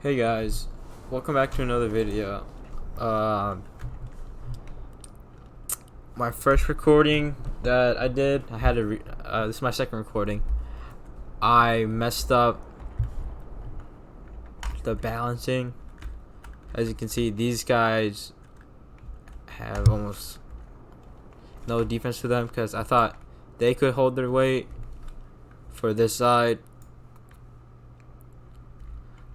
Hey guys, welcome back to another video. My first recording that I did, I had to. This is my second recording. I messed up the balancing. As you can see, these guys have almost no defense to them because I thought they could hold their weight for this side.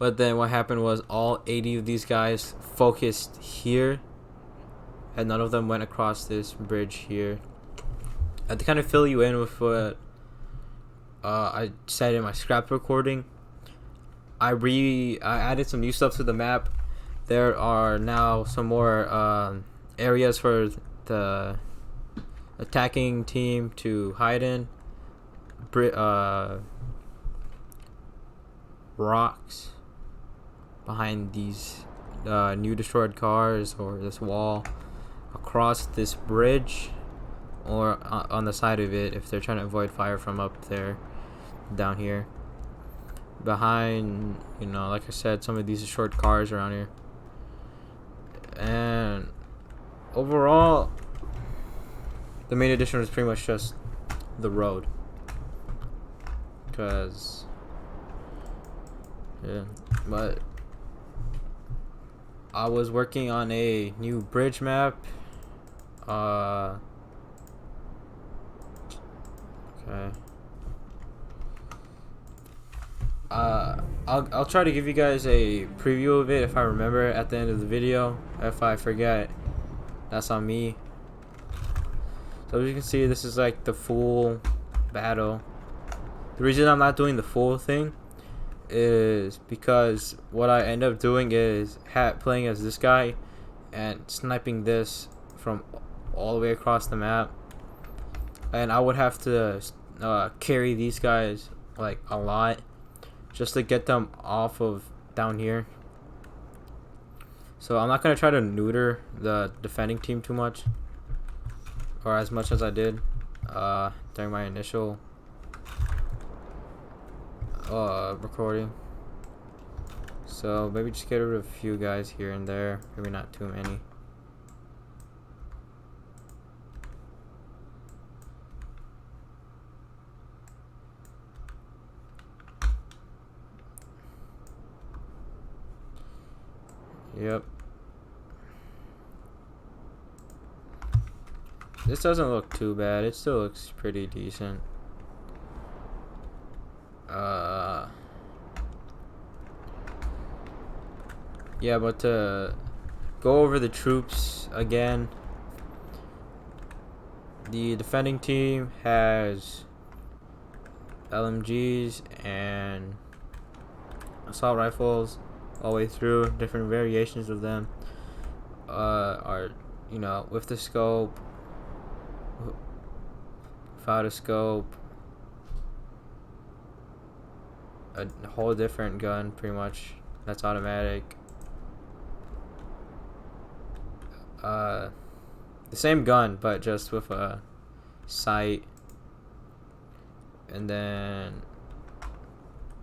But then what happened was all 80 of these guys focused here, and none of them went across this bridge here. I had to kind of fill you in with what I said in my scrap recording. I added some new stuff to the map. There are now some more areas for the attacking team to hide in. Rocks behind these new destroyed cars, or this wall across this bridge, or on the side of it if they're trying to avoid fire from up there down here behind, like I said, some of these short cars around here. And overall, the main addition was pretty much just the road, because but I was working on a new bridge map. Okay. I'll try to give you guys a preview of it if I remember at the end of the video. If I forget, that's on me. So as you can see, this is like the full battle. The reason I'm not doing the full thing is because what I end up doing is playing as this guy and sniping this from all the way across the map, and I would have to carry these guys like a lot just to get them off of down here. So I'm not gonna try to neuter the defending team too much, or as much as I did during my initial recording. So maybe just get rid of a few guys here and there, maybe not too many. Yep. This doesn't look too bad. It still looks pretty decent. Yeah, but to go over the troops again, the defending team has LMGs and assault rifles all the way through. Different variations of them are, with the scope, without a scope, a whole different gun pretty much that's automatic. The same gun but just with a sight, and then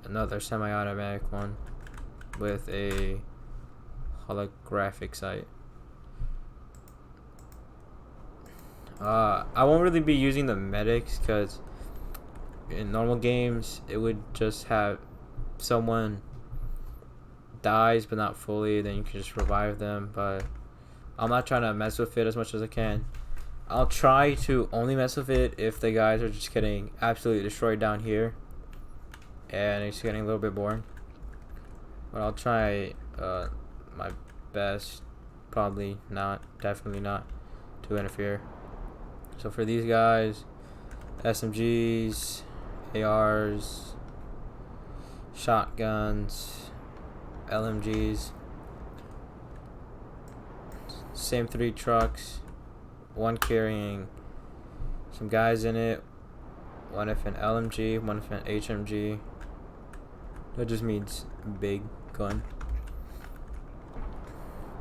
another semi-automatic one with a holographic sight. I won't really be using the medics because in normal games it would just have someone dies but not fully, then you can just revive them, but I'm not trying to mess with it as much as I can. I'll try to only mess with it if the guys are just getting absolutely destroyed down here and it's getting a little bit boring, but I'll try my best. Probably not, definitely not, to interfere. So for these guys, SMGs, ARs, shotguns, LMGs, same 3 trucks, one carrying some guys in it, one with an LMG, one with an HMG. That just means big gun.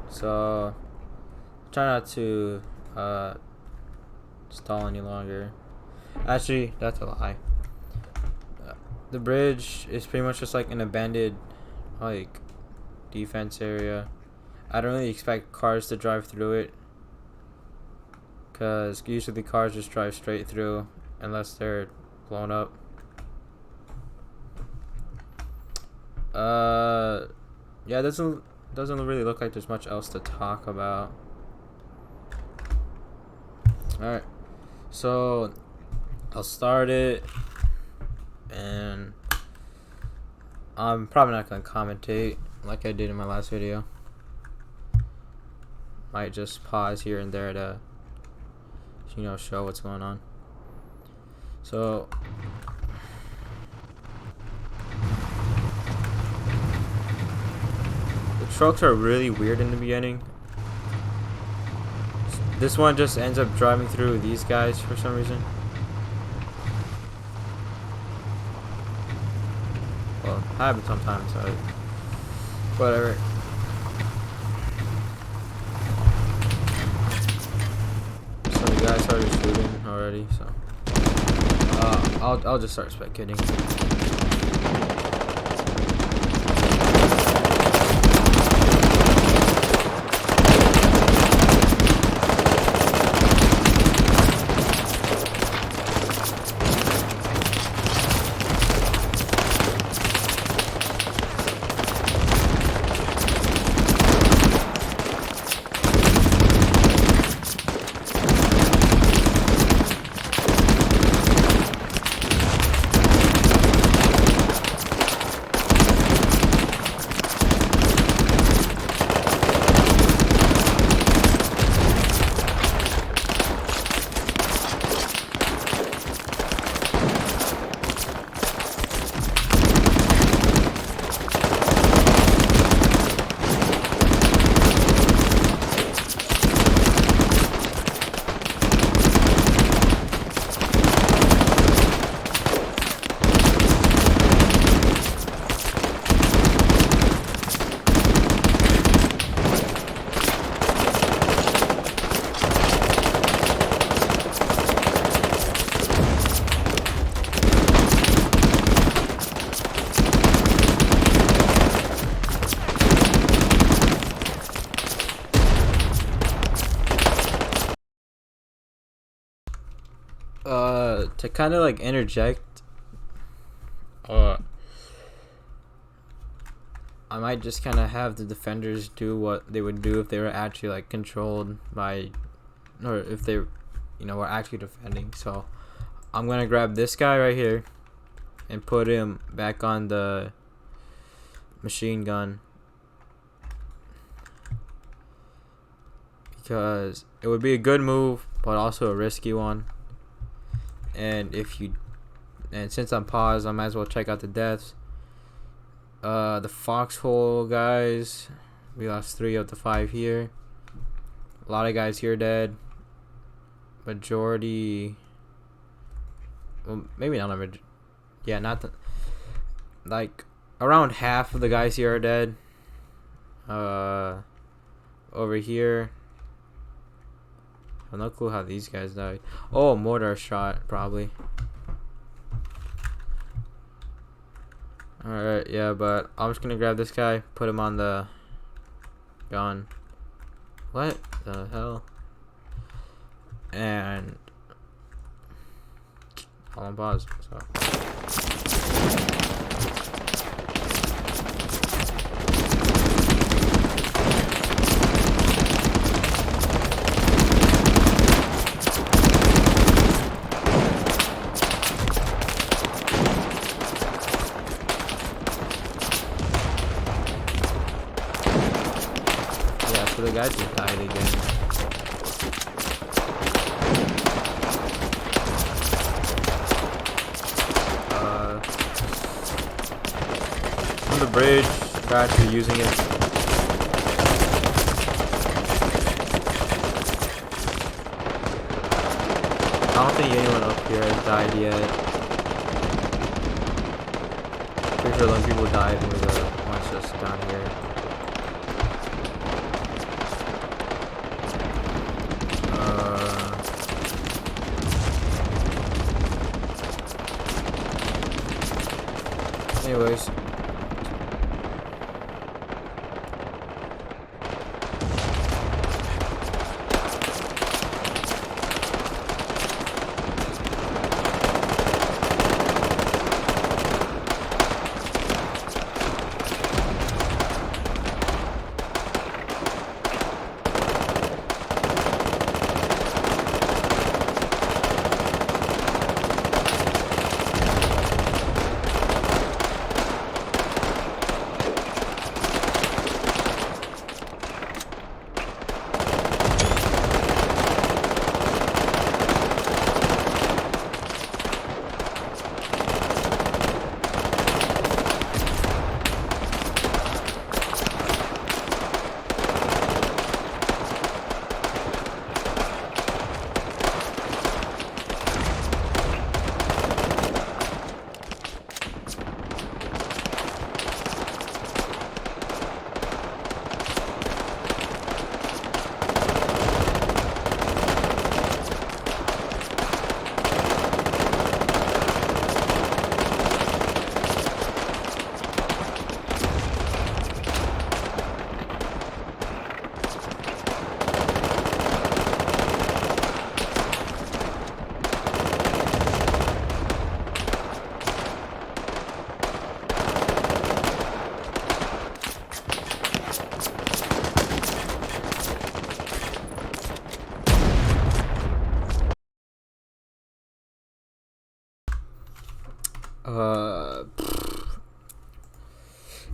So try not to stall any longer. Actually, that's a lie. The bridge is pretty much just like an abandoned, like, defense area. I don't really expect cars to drive through it, because usually cars just drive straight through unless they're blown up. Yeah, it doesn't really look like there's much else to talk about. Alright, so I'll start it, and I'm probably not going to commentate like I did in my last video. Might just pause here and there to, you know, show what's going on. So the trucks are really weird in the beginning. This one just ends up driving through these guys for some reason. Well, it happens sometimes, so whatever. So the guy started shooting already, so I'll just start spectating. To kind of like interject, I might just kind of have the defenders do what they would do if they were actually like controlled by, or if they, you know, were actually defending. So I'm gonna grab this guy right here and put him back on the machine gun, because it would be a good move but also a risky one. And since I'm paused, I might as well check out the deaths. The foxhole guys, we lost 3 of the 5 here. A lot of guys here dead. Majority, well, maybe not a majority. Yeah, not the, like around half of the guys here are dead. Over here, I have no clue how these guys died. Oh, mortar shot probably. Alright, yeah, but I'm just gonna grab this guy, put him on the gun. What the hell? And I'll on pause. So yeah, so the guy just died again. On the bridge, they're actually using it. I don't think anyone up here has died yet. Pretty sure some people died when the ones just down here. Anyways,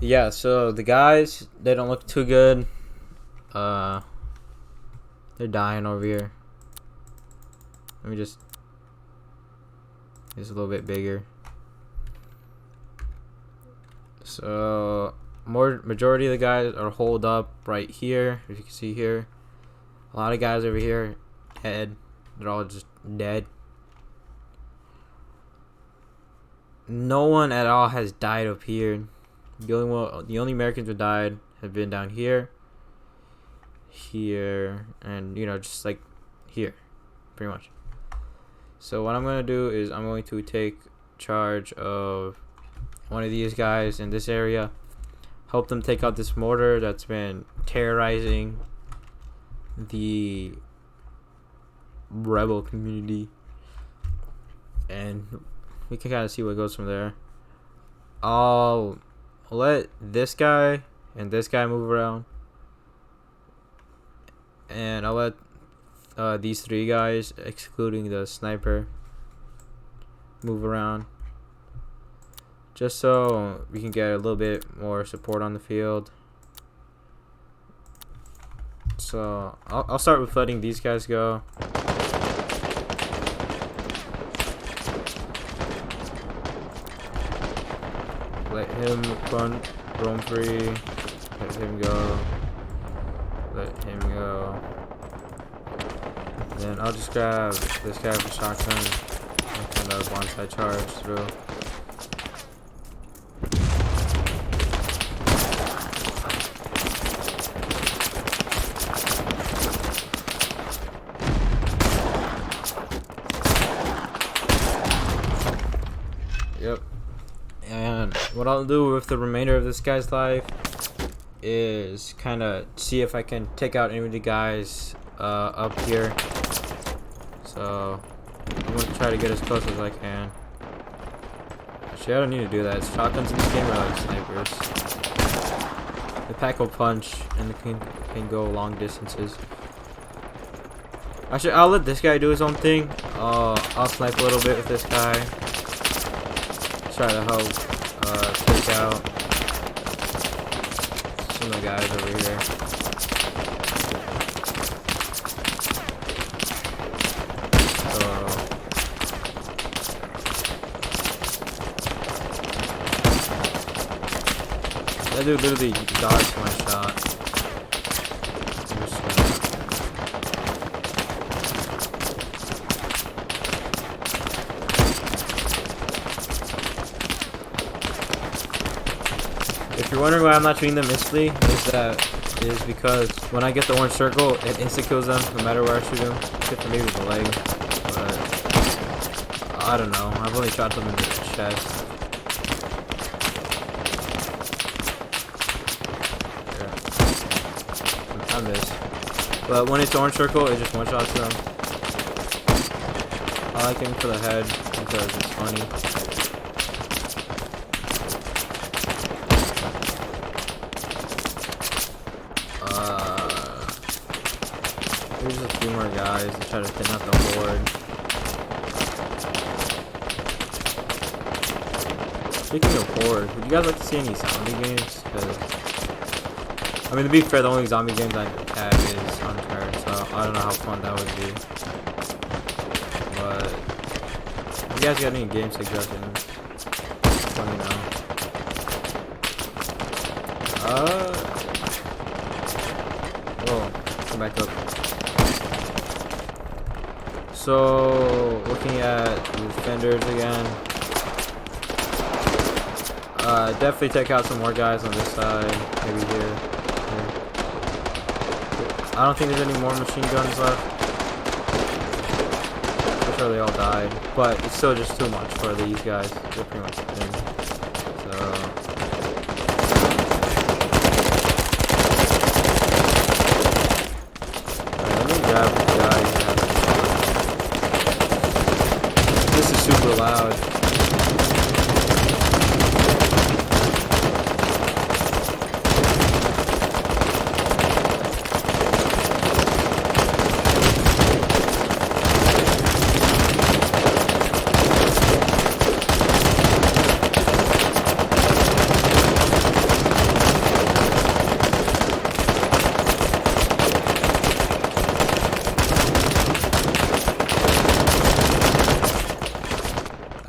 Yeah, so the guys, they don't look too good. They're dying over here. Let me just. It's a little bit bigger. So majority of the guys are holed up right here, if you can see here. A lot of guys over here dead. They're all just dead. No one at all has died up here. The only Americans who died have been down here, and just like here, pretty much. So what I'm gonna do is I'm going to take charge of one of these guys in this area, help them take out this mortar that's been terrorizing the rebel community, and we can kind of see what goes from there. I'll let this guy and this guy move around, and I'll let these three guys, excluding the sniper, move around, just so we can get a little bit more support on the field. So I'll start with letting these guys go. Let him roam free. Let him go. Let him go. Then I'll just grab this guy with a shotgun and kind of bonsai charge through. Yep. And what I'll do with the remainder of this guy's life is kind of see if I can take out any of the guys up here. So I'm going to try to get as close as I can. Actually, I don't need to do that. Shotguns in this game are like snipers. The pack will punch and the can go long distances. Actually, I'll let this guy do his own thing. I'll snipe a little bit with this guy. Try to help take out some of the guys over here. That dude literally dodged my shot. If you're wondering why I'm not shooting them instantly, is because when I get the orange circle, it insta kills them no matter where I shoot them, except for maybe the leg. But I don't know. I've only shot them in the chest. I missed. But when it's orange circle, it just one shots them. I like aiming for the head because it's funny. Here's a few more guys to try to thin out the horde. Speaking of horde, would you guys like to see any zombie games? I mean, to be fair, the only zombie games I have is Uncharted, so I don't know how fun that would be. But if you guys got any game suggestions, let me know. Whoa, come back up. So, looking at the defenders again. Definitely take out some more guys on this side, maybe here. I don't think there's any more machine guns left. I'm sure they all died, but it's still just too much for these guys. They're pretty much thin. So let me grab the guy. This is super loud.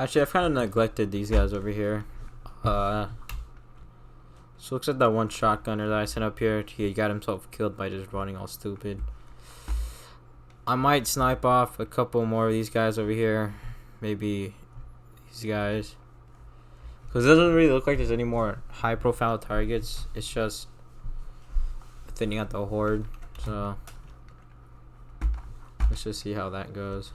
Actually, I've kind of neglected these guys over here. So looks like that one shotgunner that I sent up here, he got himself killed by just running all stupid. I might snipe off a couple more of these guys over here. Maybe these guys. Because it doesn't really look like there's any more high profile targets. It's just thinning out the horde. So let's just see how that goes.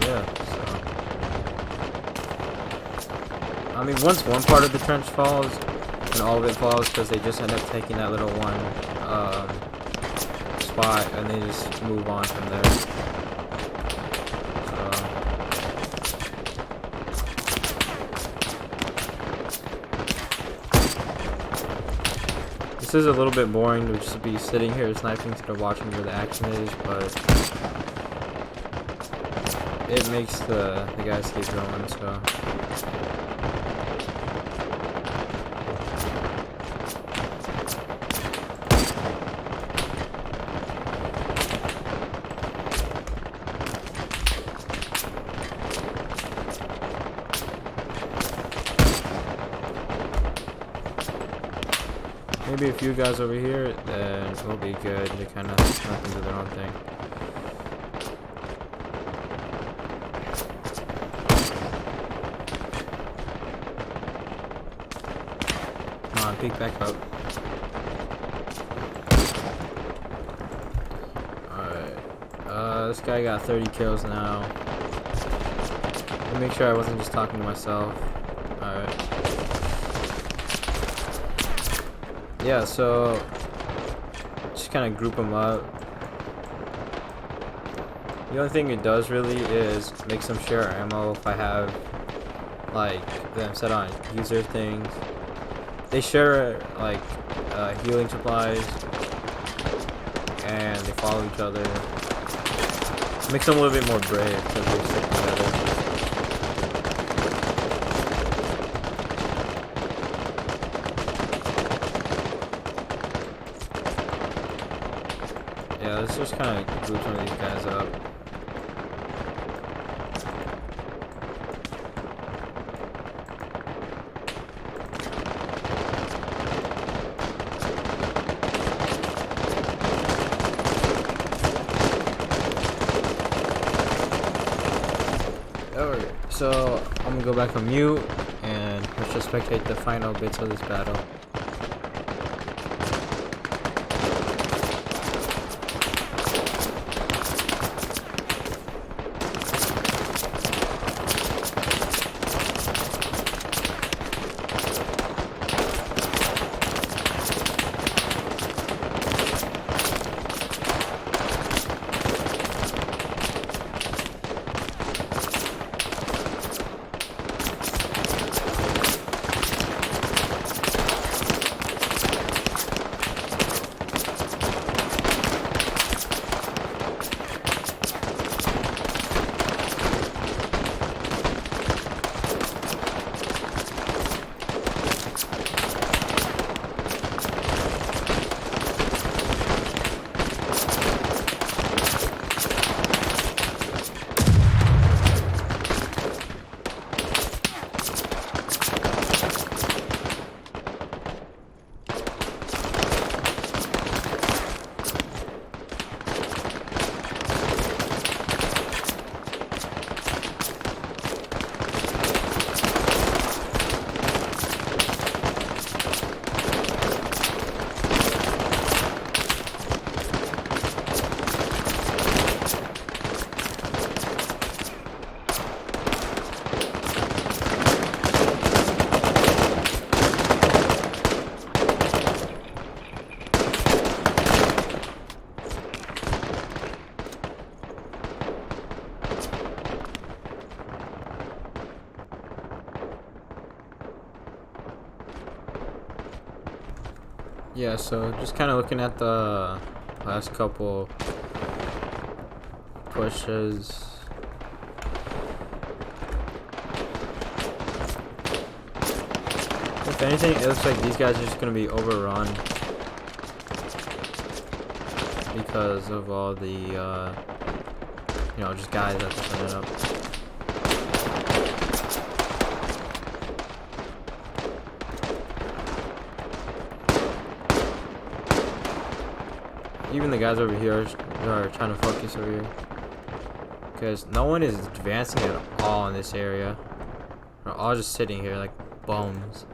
Yeah, so I mean, once one part of the trench falls, and all of it falls, because they just end up taking that little one spot, and they just move on from there. So this is a little bit boring to just be sitting here sniping instead of watching where the action is, but it makes the guys keep going, so. Maybe a few guys over here, then we'll be good. They kind of snuck into their own thing. Come on, peek back up. Alright. This guy got 30 kills now. Let me make sure I wasn't just talking to myself. Alright. Yeah, so just kind of group them up. The only thing it does really is make some share ammo if I have like them set on user things. They share like healing supplies and they follow each other. Makes them a little bit more brave because they stick together. Yeah, let's just kind of group some of these guys up. Alright, so I'm gonna go back on mute and let's just spectate the final bits of this battle. Yeah, so just kind of looking at the last couple pushes. If anything, it looks like these guys are just gonna be overrun because of all the, just guys that are setting up. Even the guys over here are trying to focus over here. Because no one is advancing at all in this area. They're all just sitting here like bones.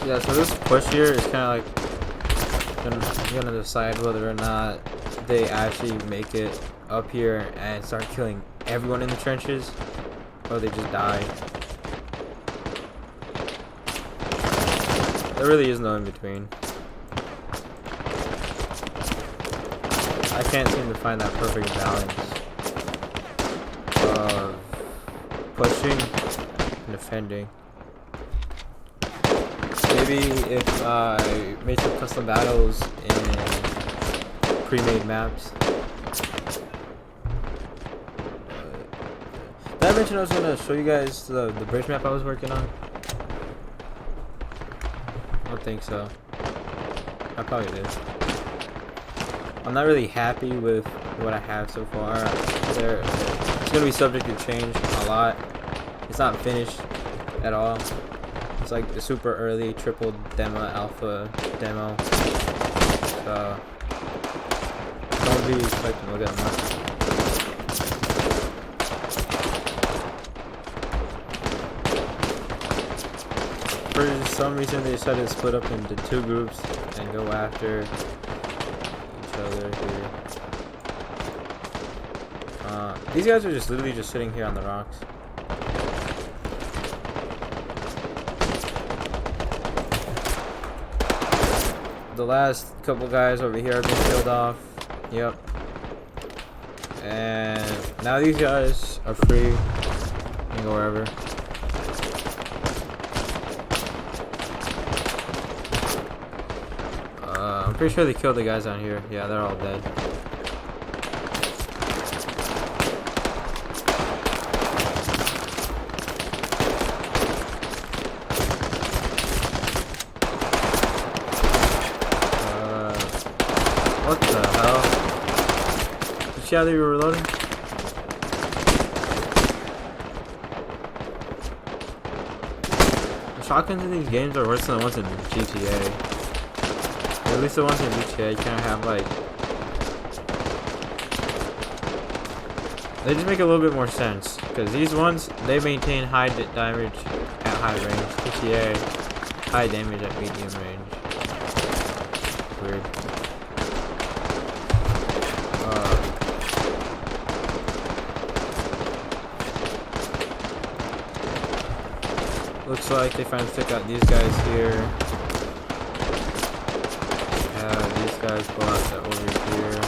Yeah, so this push here is kind of like gonna decide whether or not they actually make it up here and start killing everyone in the trenches, or they just die. There really is no in between. I can't seem to find that perfect balance of pushing and defending. Maybe if I made some custom battles in pre-made maps. Did I mention I was gonna show you guys the bridge map I was working on? I don't think so. I probably did. I'm not really happy with what I have so far. It's gonna be subject to change a lot. It's not finished at all. It's like the super early triple demo alpha demo. So don't be expecting to look at much. For some reason they decided to split up into two groups and go after each other here. These guys are just literally just sitting here on the rocks. The last couple guys over here have been killed off. Yep. And now these guys are free. You can go wherever. I'm pretty sure they killed the guys down here. Yeah, they're all dead. What the hell? Did you see how they were reloading? The shotguns in these games are worse than the ones in GTA. At least the ones in GTA you kind of have like... They just make a little bit more sense. Because these ones, they maintain high damage at high range. GTA, high damage at medium range. Weird. Looks like they finally took out these guys here. These guys go out to over here.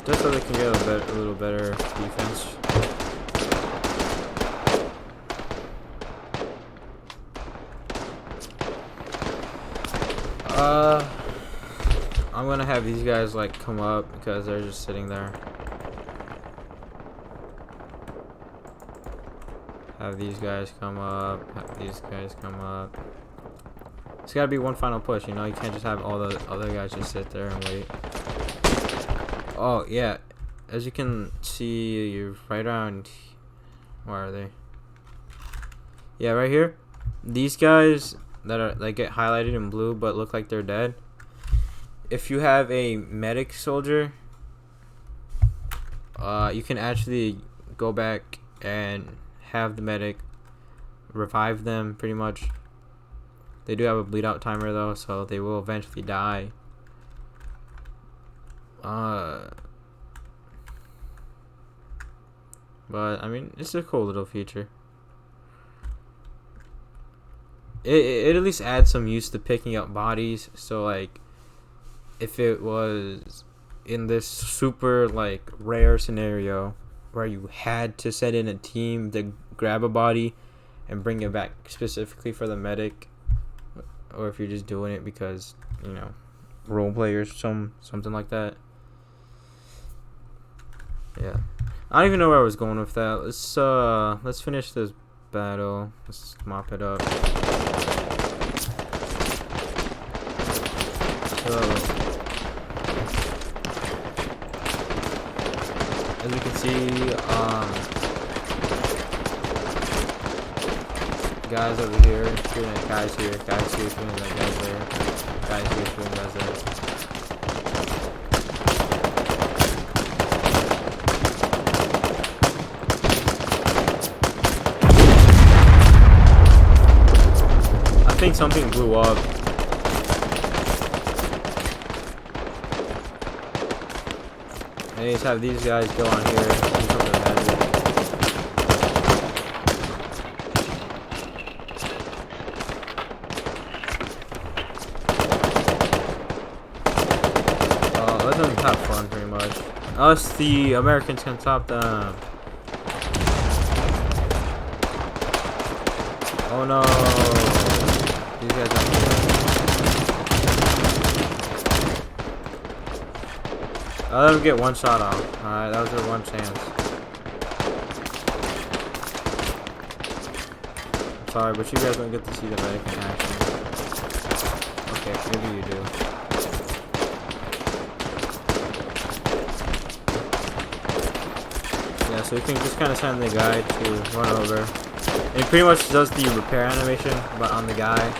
Just so they can get a little better defense. I'm gonna have these guys like come up because they're just sitting there. Have these guys come up. Have these guys come up. It's gotta be one final push, you know? You can't just have all the other guys just sit there and wait. Oh, yeah. As you can see, you're right around... Where are they? Yeah, right here. These guys that get highlighted in blue but look like they're dead. If you have a medic soldier, you can actually go back and have the medic revive them pretty much They do have a bleed out timer though, so they will eventually die. But I mean, it's a cool little feature. It at least adds some use to picking up bodies. So like, if it was in this super like rare scenario where you had to set in a team to grab a body and bring it back specifically for the medic, or if you're just doing it because, you know, role players, something like that. Yeah, I don't even know where I was going with that. Let's finish this battle. Let's mop it up. So, as you can see, guys over here shooting at guys here shooting at guys there, guys here shooting guys there. I think something blew up. I just have these guys go on here and do something magic. Let them have fun pretty much. Us, the Americans, can stop them. Oh no. These guys are here. I'll let him get one shot off. Alright, that was their one chance. I'm sorry, but you guys don't get to see the medic in action. Okay, maybe you do. Yeah, so you can just kind of send the guy to run over. And he pretty much does the repair animation, but on the guy.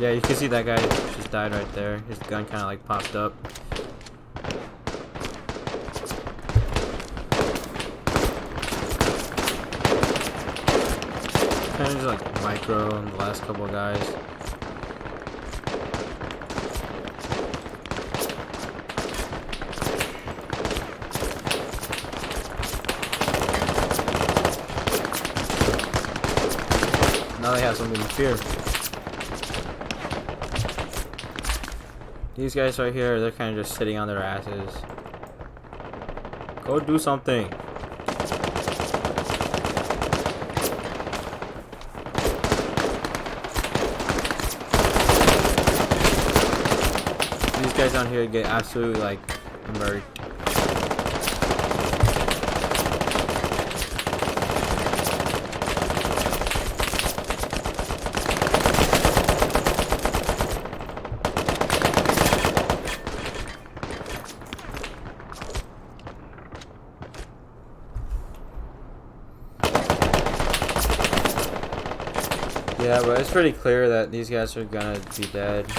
Yeah, you can see that guy just died right there. His gun kind of like popped up. Kind of just like micro on the last couple of guys. Now they have something to fear. These guys right here, they're kind of just sitting on their asses. Go do something. These guys down here get absolutely like murdered. Yeah, but it's pretty clear that these guys are gonna be dead.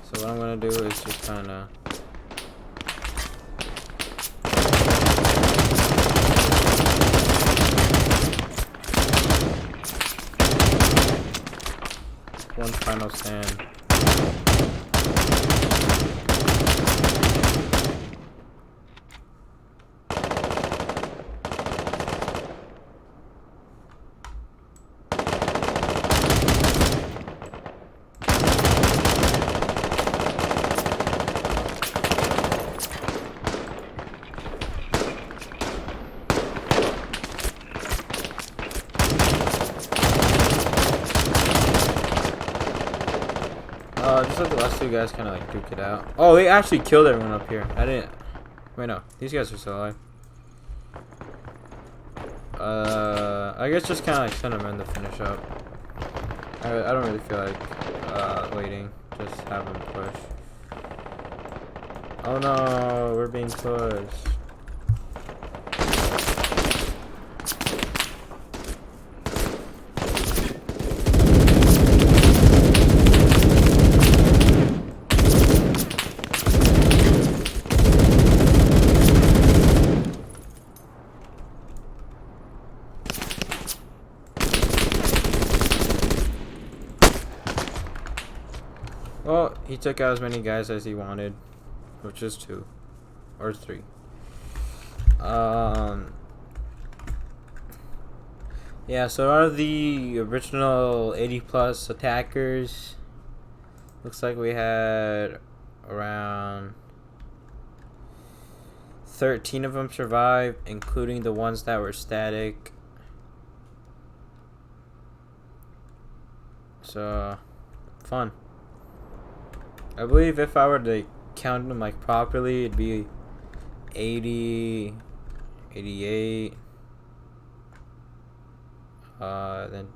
So what I'm gonna do is just kinda one final stand. Just let the last two guys kind of like duke it out. Oh, they actually killed everyone up here. I didn't. Wait, no. These guys are still alive. I guess just kind of like send them in to finish up. I don't really feel like waiting. Just have them push. Oh no, we're being pushed. he took out as many guys as he wanted, which is 2 or 3. Yeah, so out of the original 80 plus attackers, looks like we had around 13 of them survive, including the ones that were static. So, fun. I believe if I were to count them like properly, it'd be 80, 88. Then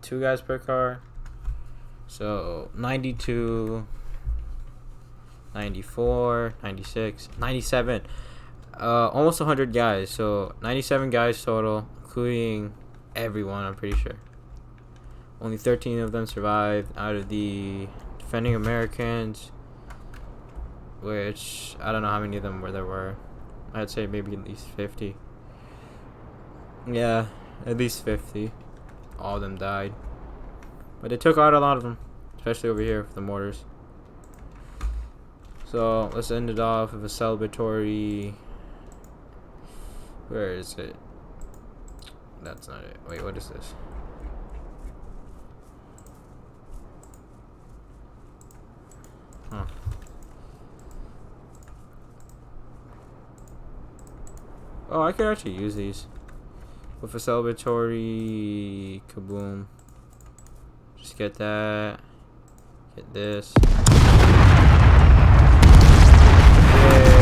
2 guys per car. So 92, 94, 96, 97. Almost 100 guys. So 97 guys total, including everyone, I'm pretty sure. Only 13 of them survived out of the defending Americans, which I don't know how many of them there were. I'd say maybe at least 50. Yeah, at least 50. All of them died. But they took out a lot of them, especially over here with the mortars. So let's end it off with a celebratory. Where is it? That's not it. Wait, what is this? Huh. Oh, I could actually use these. With a celebratory kaboom. Just get that. Get this. Yay.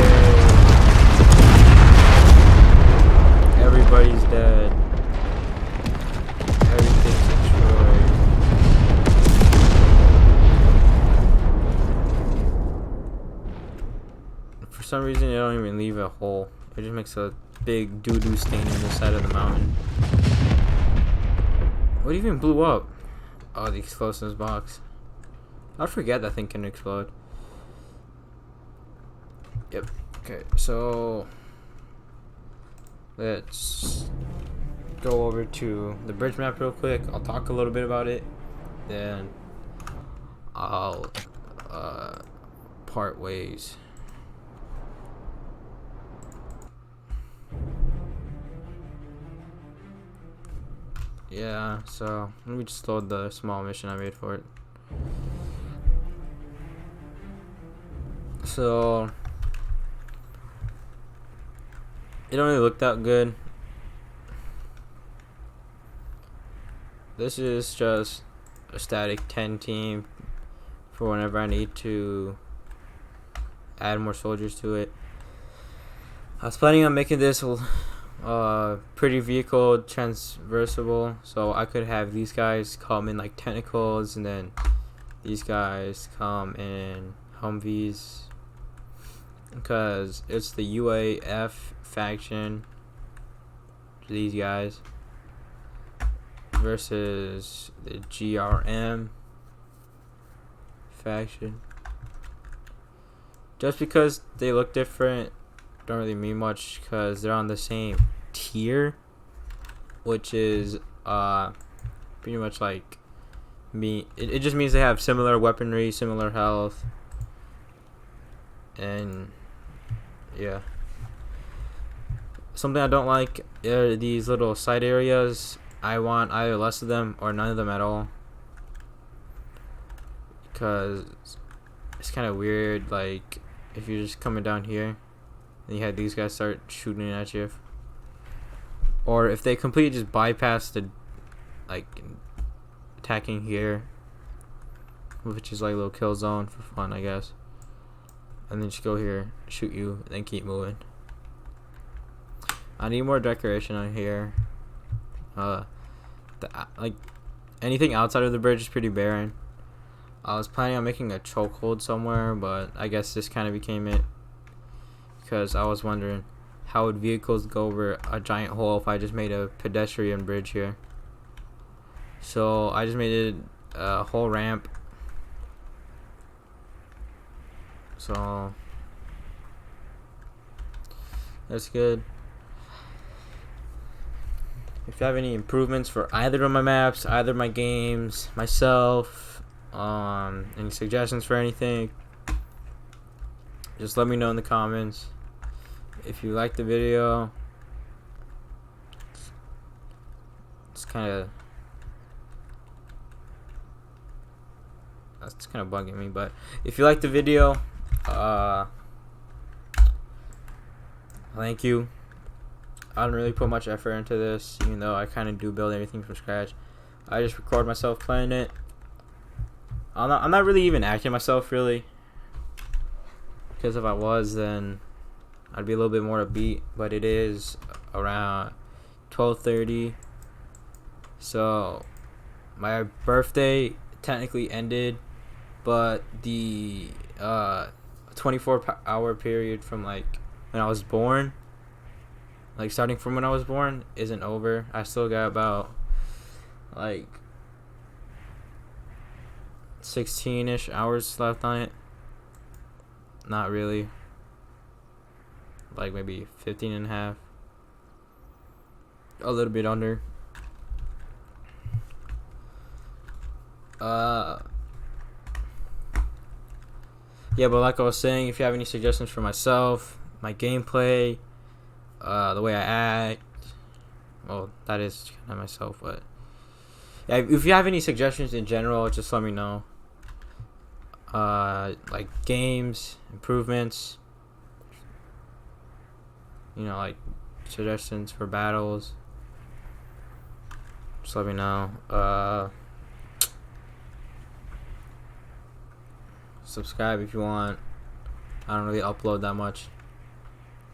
Everybody's dead. Everything's destroyed. For some reason, they don't even leave a hole. It just makes a big doo-doo stain on the side of the mountain. What even blew up? Oh, the explosives box. I forget that thing can explode. Yep. Okay, so let's go over to the bridge map real quick. I'll talk a little bit about it, then I'll part ways. Yeah, so let me just load the small mission I made for it. So it don't really look that good. This is just a static 10 team for whenever I need to add more soldiers to it. I was planning on making this pretty vehicle transversable, so I could have these guys come in like tentacles and then these guys come in Humvees, because it's the UAF faction, these guys, versus the GRM faction. Just because they look different don't really mean much, because they're on the same tier, which is pretty much like me. It just means they have similar weaponry, similar health, and yeah. Something I don't like are these little side areas. I want either less of them or none of them at all, because it's kind of weird. Like if you're just coming down here and you had these guys start shooting at you, or if they completely just bypass the like attacking here, which is like a little kill zone for fun, I guess, and then just go here, shoot you, and then keep moving. I need more decoration on here. Like anything outside of the bridge is pretty barren. I was planning on making a chokehold somewhere, but I guess this kind of became it, because I was wondering how would vehicles go over a giant hole if I just made a pedestrian bridge here. So I just made it a whole ramp. So that's good. If you have any improvements for either of my maps, either of my games, myself, Any suggestions for anything, just let me know in the comments. If you like the video, it's kind of bugging me, but if you like the video, thank you. I don't really put much effort into this, even though I kind of do build everything from scratch. I just record myself playing it. I'm not really even acting myself, really, because if I was, then I'd be a little bit more upbeat. But it is around 12:30, so my birthday technically ended, but the 24-hour period from like when I was born, like starting from when I was born, isn't over. I still got about like 16-ish hours left on it. Not really. Like maybe 15 and a half. A little bit under. Yeah, but like I was saying, if you have any suggestions for myself, my gameplay, the way I act, well, that is kind of myself, but yeah, if you have any suggestions in general, just let me know. Like games, improvements, like suggestions for battles, just let me know. Subscribe if you want. I don't really upload that much,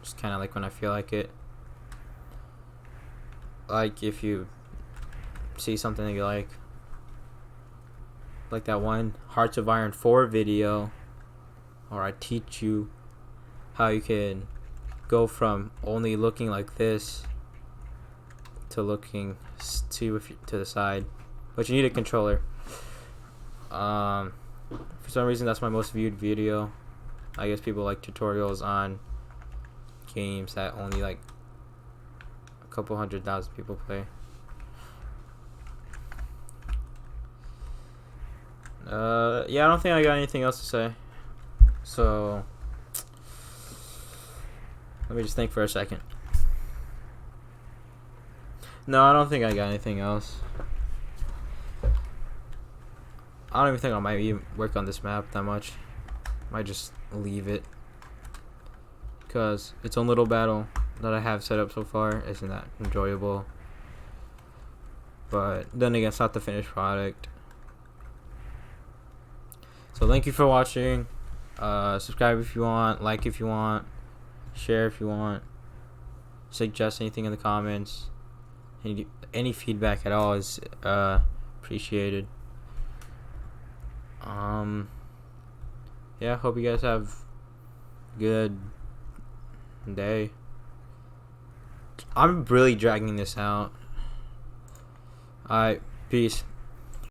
just kind of like when I feel like it. Like if you see something that you like that one Hearts of Iron 4 video, or I teach you how you can go from only looking like this to looking to the side, but you need a controller. For some reason, that's my most viewed video. I guess people like tutorials on games that only like a couple 100,000 people play. Yeah, I don't think I got anything else to say. So let me just think for a second. No, I don't think I got anything else. I don't even think I might even work on this map that much. Might just leave it, because its own little battle that I have set up so far isn't that enjoyable. But then again, it's not the finished product. So thank you for watching. Subscribe if you want, like if you want, share if you want, suggest anything in the comments. Any feedback at all is appreciated. Yeah, hope you guys have a good day. I'm really dragging this out. Alright, peace.